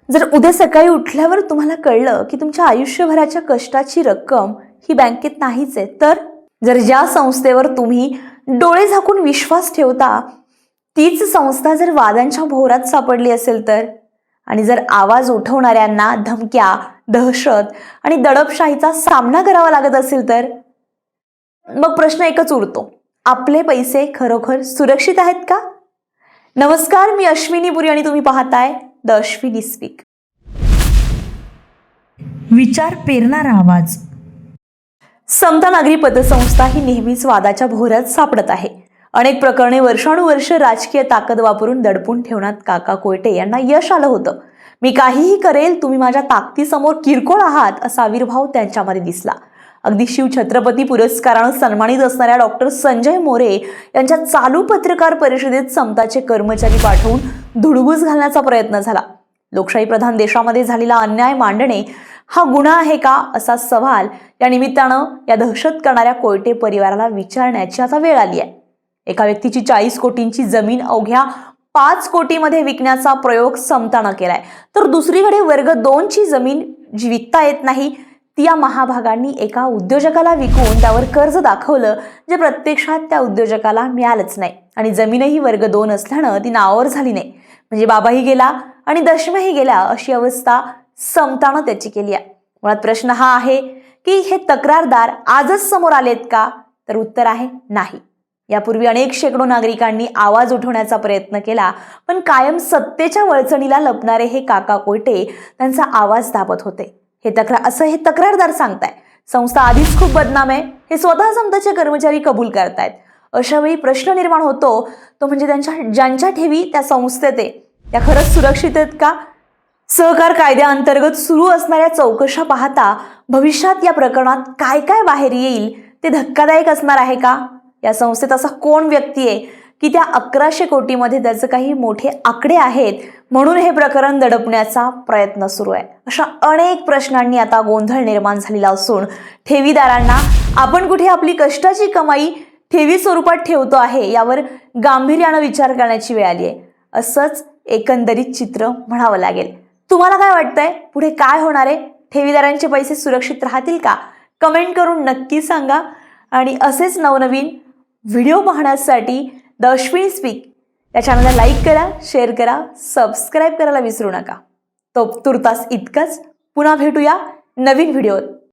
जर उद्या सकाळी उठल्यावर तुम्हाला कळलं की तुमच्या आयुष्यभराच्या कष्टाची रक्कम ही बँकेत नाहीच आहे, तर जर ज्या संस्थेवर तुम्ही डोळे झाकून विश्वास ठेवता तीच संस्था जर वादांच्या भोवरात सापडली असेल तर, आणि जर आवाज उठवणाऱ्यांना धमक्या, दहशत आणि दडपशाहीचा सामना करावा लागत असेल तर, मग प्रश्न एकच उरतो, आपले पैसे खरोखर सुरक्षित आहेत का? नमस्कार, मी अश्विनी पुरी आणि तुम्ही पाहताय द अश्विनी स्पीक. विचार पेरणारा आवाज. समता नागरी पतसंस्था ही नेहमीच वादाच्या भोवऱ्यात सापडत आहे. अनेक प्रकरणे वर्षानुवर्ष राजकीय ताकद वापरून दडपून ठेवण्यात काका कोयटे यांना यश आलं होतं. मी काहीही करेल, तुम्ही माझ्या ताकदीसमोर किरकोळ आहात, असा आविर्भाव त्यांच्यामध्ये दिसला. अगदी शिवछत्रपती पुरस्कारानं सन्मानित असणाऱ्या डॉक्टर संजय मोरे यांच्या चालू पत्रकार परिषदेत समताचे कर्मचारी पाठवून धुडगूस घालण्याचा प्रयत्न झाला. लोकशाही प्रधान देशामध्ये झालेला अन्याय मांडणे हा गुन्हा आहे का, असा सवाल या निमित्तानं या दहशत करणाऱ्या कोयटे परिवाराला विचारण्याची आता वेळ आली आहे. एका व्यक्तीची 40 कोटींची जमीन अवघ्या 5 कोटीमध्ये विकण्याचा प्रयोग समतानं केलाय, तर दुसरीकडे वर्ग 2 ची जमीन जी विकता येत नाही ती या महाभागांनी एका उद्योजकाला विकून त्यावर कर्ज दाखवलं, जे प्रत्यक्षात त्या उद्योजकाला मिळालंच नाही. आणि जमीनही वर्ग 2 असल्यानं ती नावावर झाली नाही. म्हणजे बाबाही गेला आणि दशम्याही गेल्या, अशी अवस्था समतानं त्याची केली आहे. मुळात प्रश्न हा आहे की हे तक्रारदार आजच समोर आलेत का? तर उत्तर आहे नाही. यापूर्वी अनेक शेकडो नागरिकांनी आवाज उठवण्याचा प्रयत्न केला, पण कायम सत्तेच्या वळचणीला लपणारे हे काका कोयटे त्यांचा आवाज दाबत होते. हे तक्रारदार सांगताय. संस्था आधीच खूप बदनाम आहे, हे स्वतः समताचे कर्मचारी कबूल करतायत. अशा वेळी प्रश्न निर्माण होतो तो म्हणजे ज्यांच्या ठेवी त्या संस्थेत आहे त्या खरंच सुरक्षित आहेत का? सहकार कायद्याअंतर्गत सुरू असणाऱ्या चौकशा पाहता भविष्यात या प्रकरणात काय काय बाहेर येईल ते धक्कादायक असणार आहे का? या संस्थेत असा कोण व्यक्ती आहे की त्या 1100 कोटीमध्ये त्याचे काही मोठे आकडे आहेत म्हणून हे प्रकरण दडपण्याचा प्रयत्न सुरू आहे? अशा अनेक प्रश्नांनी आता गोंधळ निर्माण झालेला असून ठेवीदारांना आपण कुठे आपली कष्टाची कमाई ठेवी स्वरूपात ठेवतो आहे यावर गांभीर्यानं विचार करण्याची वेळ आली आहे, असंच एकंदरीत चित्र म्हणावं लागेल. तुम्हाला काय वाटतंय, पुढे काय होणार आहे? ठेवीदारांचे पैसे सुरक्षित राहतील का? कमेंट करून नक्की सांगा. आणि असेच नवनवीन व्हिडिओ पाहण्यासाठी द अश्विनी स्पीक या चॅनलला लाईक करा, शेअर करा, सबस्क्राईब करायला विसरू नका. तो तुर्तास इतकंच. पुन्हा भेटूया नवीन व्हिडिओत.